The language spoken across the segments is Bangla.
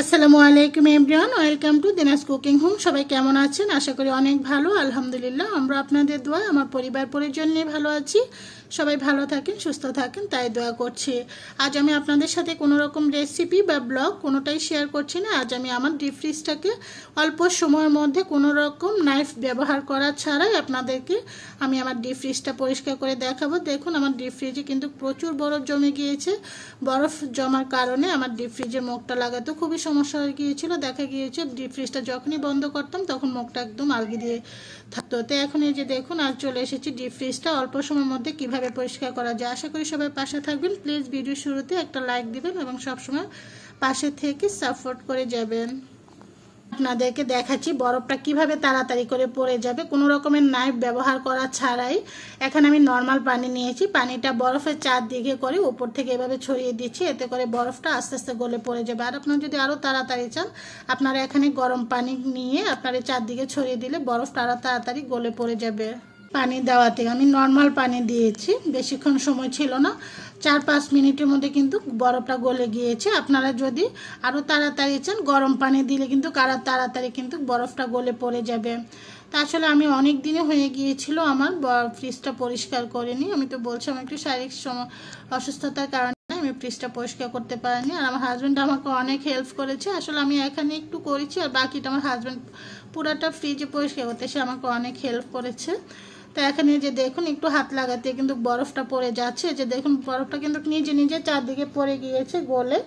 আসসালামু আলাইকুম everyone, welcome to Dina's cooking home. সবাই কেমন আছেন? আশা করি অনেক ভালো, আলহামদুলিল্লাহ। আমরা আপনাদের দোয়া আমার পরিবার পরিজন নিয়ে ভালো আছি। সবাই ভালো থাকেন, সুস্থ থাকেন, তাই দোয়া করছি। আজ আমি আপনাদের সাথে কোনো রকম রেসিপি বা ব্লগ কোনোটাই শেয়ার করছি না। আজ আমি আমার ডিপ ফ্রিজটাকে অল্প সময়ের মধ্যে কোনো রকম নাইফ ব্যবহার করা ছাড়াই আপনাদেরকে আমি আমার ডিপ ফ্রিজটা পরিষ্কার করে দেখাবো। দেখুন, আমার ডিপ ফ্রিজে কিন্তু প্রচুর বরফ জমে গিয়েছে। বরফ জমার কারণে আমার ডিপ ফ্রিজের মুখটা লাগাতে খুবই সমস্যা হয়ে গিয়েছিল। দেখা গিয়েছে ডিপ ফ্রিজটা যখনই বন্ধ করতাম তখন মুখটা একদম আলগি দিয়ে থাকতো। তো এখন এই যে দেখুন, আজ চলে এসেছি ডিপ ফ্রিজটা অল্প সময়ের মধ্যে কিভাবে পরিষ্কার করা যায়। আশা করি সবাই পাশে থাকবেন। প্লিজ ভিডিও শুরুতে একটা লাইক দিবেন এবং সবসময় পাশে থেকে সাপোর্ট করে যাবেন। আপনাদেরকে দেখাচ্ছি বরফটা কিভাবে তাড়াতাড়ি করে পড়ে যাবে কোনো রকমের নাইফ ব্যবহার করা ছাড়াই। এখানে আমি নর্মাল পানি নিয়েছি, পানিটা বরফের চারদিকে করে উপর থেকে এভাবে ছড়িয়ে দিচ্ছি, এতে করে বরফটা আস্তে আস্তে গলে পড়ে যাবে। আর আপনারা যদি আরও তাড়াতাড়ি চান, আপনারা এখানে গরম পানি নিয়ে আপনারা চারদিকে ছড়িয়ে দিলে বরফটা আরও তাড়াতাড়ি গলে পড়ে যাবে। পানি দেওয়াতে আমি নর্মাল পানি দিয়েছি, বেশিক্ষণ সময় ছিল না, 4-5 মিনিটের মধ্যে কিন্তু বরফটা গলে গিয়েছে। আপনারা যদি আরও তাড়াতাড়ি চান, গরম পানি দিলে কিন্তু আরও তাড়াতাড়ি কিন্তু বরফটা গলে পড়ে যাবে। তা আসলে আমি অনেক দিনে হয়ে গিয়েছিল আমার ফ্রিজটা পরিষ্কার করিনি। আমি তো বলছি আমার একটু শারীরিক অসুস্থতার কারণে আমি ফ্রিজটা পরিষ্কার করতে পারিনি। আর আমার হাজব্যান্ড আমাকে অনেক হেল্প করেছে। আসলে আমি এখানে একটু করেছি আর বাকিটা আমার হাজব্যান্ড পুরাটা ফ্রিজে পরিষ্কার করতে সে আমাকে অনেক হেল্প করেছে। তো এখানে যে দেখুন, একটু হাত লাগাতে কিন্তু বরফটা পড়ে যাচ্ছে। যে দেখুন, বরফটা কিন্তু নিজে নিজে চারদিকে পড়ে গিয়েছে গলে।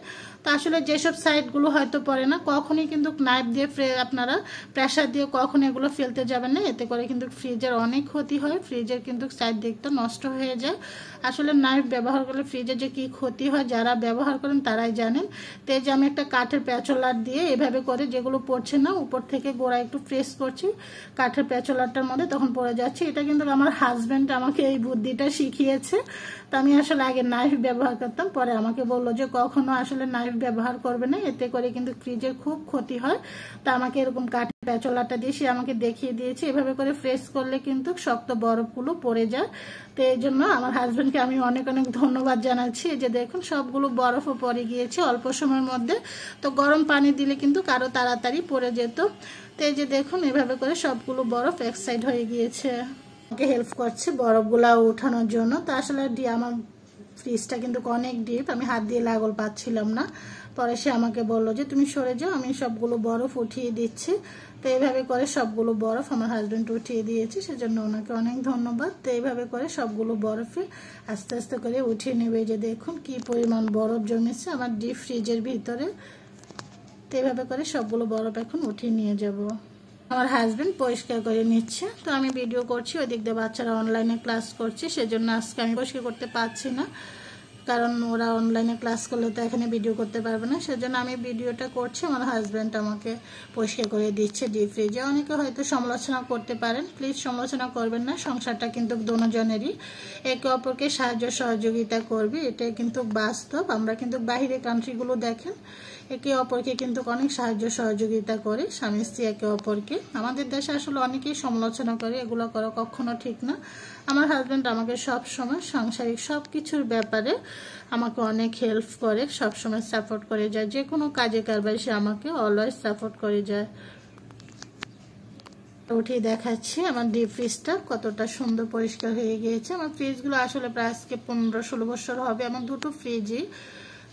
তো আসলে যেসব সাইডগুলো হয়তো পড়ে না, কখনই কিন্তু নাইফ দিয়ে আপনারা প্রেশার দিয়ে কখন এগুলো ফেলতে যাবেন না, এতে করে কিন্তু ফ্রিজের অনেক ক্ষতি হয়। ফ্রিজের কিন্তু সাইড দিকটা নষ্ট হয়ে যায়। আসলে নাইফ ব্যবহার করলে ফ্রিজের যে কী ক্ষতি হয় যারা ব্যবহার করেন তারাই জানেন। তো এই যে আমি একটা কাঠের প্যাচলার দিয়ে এভাবে করে যেগুলো পড়ছে না উপর থেকে গোড়া একটু প্রেস করছি কাঠের প্যাচলারটার মধ্যে, তখন পড়ে যাচ্ছে। এটা কিন্তু আমার হাজব্যান্ড আমাকে এই বুদ্ধিটা শিখিয়েছে। তো আমি আসলে আগে নাইফ ব্যবহার করতাম, পরে আমাকে বললো যে কখনো আসলে নাইফ ব্যবহার করবে না, এতে করে কিন্তু ফ্রিজের খুব ক্ষতি হয়। তা আমাকে এরকম কাঠের প্যাচলাটা দিয়ে সে আমাকে দেখিয়ে দিয়েছে। এভাবে করে প্রেস করলে কিন্তু শক্ত বরফগুলো পড়ে যায়। তো এই জন্য আমার হাজব্যান্ডকে আমি অনেক অনেক ধন্যবাদ জানাচ্ছি। যে দেখুন, সবগুলো বরফও পড়ে গিয়েছে অল্প সময়ের মধ্যে। তো গরম পানি দিলে কিন্তু আরও তাড়াতাড়ি পড়ে যেত। তো এই যে দেখুন, এভাবে করে সবগুলো বরফ এক সাইড হয়ে গিয়েছে। আমাকে হেল্প করছে বরফগুলা উঠানোর জন্য। তো আসলে আমার ফ্রিজটা কিন্তু অনেক ডিপ, আমি হাত দিয়ে লাগল পাচ্ছিলাম না। পরে সে আমাকে বললো যে তুমি সরে যাও, আমি সবগুলো বরফ উঠিয়ে দিচ্ছি। তো এইভাবে করে সবগুলো বরফ আমার হাজব্যান্ড উঠিয়ে দিয়েছে, সেজন্য ওনাকে অনেক ধন্যবাদ। তো এইভাবে করে সবগুলো বরফে আস্তে আস্তে করে উঠিয়ে নেবে। যে দেখুন কি পরিমাণ বরফ জমেছে আমার ডিপ ফ্রিজের ভিতরে। তো এইভাবে করে সবগুলো বরফ এখন উঠিয়ে নিয়ে যাব। আমার হাজব্যান্ড পরিষ্কার করে নিচ্ছে। তো আমি ভিডিও করছি, ওই দিক দিয়ে বাচ্চারা অনলাইনে ক্লাস করছে, সেজন্য আজকে আমি পরিষ্কার করতে পারছি না, কারণ ওরা অনলাইনে ক্লাস করলে তো এখানে ভিডিও করতে পারবে না। সেজন্য আমি ভিডিওটা করছি, আমার হাজব্যান্ড আমাকে পরিষ্কার করে দিচ্ছে ডিপ ফ্রিজে। অনেকে হয়তো সমালোচনা করতে পারেন, প্লিজ সমালোচনা করবেন না। সংসারটা কিন্তু দুজনেরই, একে অপরকে সাহায্য সহযোগিতা করবে, এটাই কিন্তু বাস্তব। আমরা কিন্তু বাইরে কান্ট্রিগুলো দেখেন একে অপরকে কিন্তু অনেক সাহায্য সহযোগিতা করে স্বামী স্ত্রী একে অপরকে। আমাদের দেশে আসলে অনেকেই সমালোচনা করে, এগুলো করা কখনো ঠিক না। আমার হাজব্যান্ড আমাকে সব সময় সাংসারিক সব কিছুর ব্যাপারে আমাকে অনেক হেল্প করে, সব সময় সাপোর্ট করে যায়। যে কোনো কাজে কারবারে সে আমাকে অলওয়েজ সাপোর্ট করে যায়। উঠিয়ে দেখাচ্ছি আমার ডিপ ফ্রিজটা কতটা সুন্দর পরিষ্কার হয়ে গিয়েছে। আমার ফ্রিজগুলো আসলে প্রায় আজকে 15-16 বছর হবে আমার দুটো ফ্রিজই।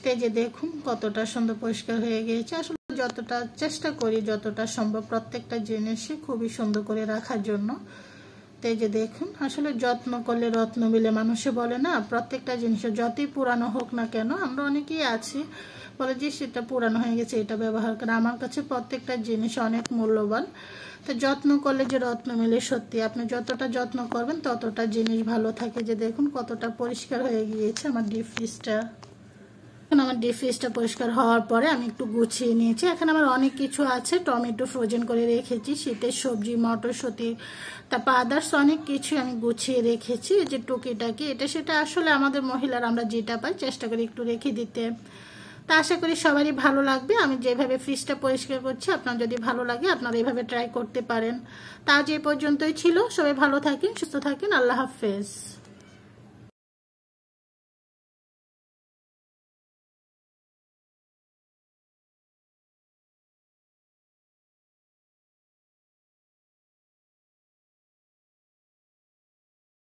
তো যে দেখুন কতটা সুন্দর পরিষ্কার হয়ে গিয়েছে। আসলে যতটা চেষ্টা করি যতটা সম্ভব প্রত্যেকটা জিনিসই খুবই সুন্দর করে রাখার জন্য। তো এই যে দেখুন, আসলে যত্ন করলে রত্ন মিলে মানুষে বলে না, প্রত্যেকটা জিনিসের যতই পুরানো হোক না কেন, আমরা অনেকেই আছি বলে যে সেটা পুরানো হয়ে গেছে এটা ব্যবহার করে। আমার কাছে প্রত্যেকটা জিনিস অনেক মূল্যবান। তো যত্ন করলে যে রত্ন মিলে, সত্যি আপনি যতটা যত্ন করবেন ততটা জিনিস ভালো থাকে। যে দেখুন কতটা পরিষ্কার হয়ে গিয়েছে আমার ডিপ ফ্রিজটা। এখন আমার ডিপ ফ্রিজটা পরিষ্কার হওয়ার পরে আমি একটু গুছিয়ে নিয়েছি। এখানে আমার অনেক কিছু আছে, টমেটো ফ্রোজেন করে রেখেছি, শীতের সবজি, মটরশুঁটি, তারপর আদার্স অনেক কিছু আমি গুছিয়ে রেখেছি। যে টুকিটাকি এটা সেটা আসলে আমাদের মহিলারা আমরা যেটা পাই চেষ্টা করি একটু রেখে দিতে। তা আশা করি সবারই ভালো লাগবে। আমি যেভাবে ফ্রিজটা পরিষ্কার করছি আপনার যদি ভালো লাগে আপনারা এইভাবে ট্রাই করতে পারেন। তা আজ এই পর্যন্তই ছিল। সবাই ভালো থাকেন, সুস্থ থাকেন, আল্লাহ হাফেজ।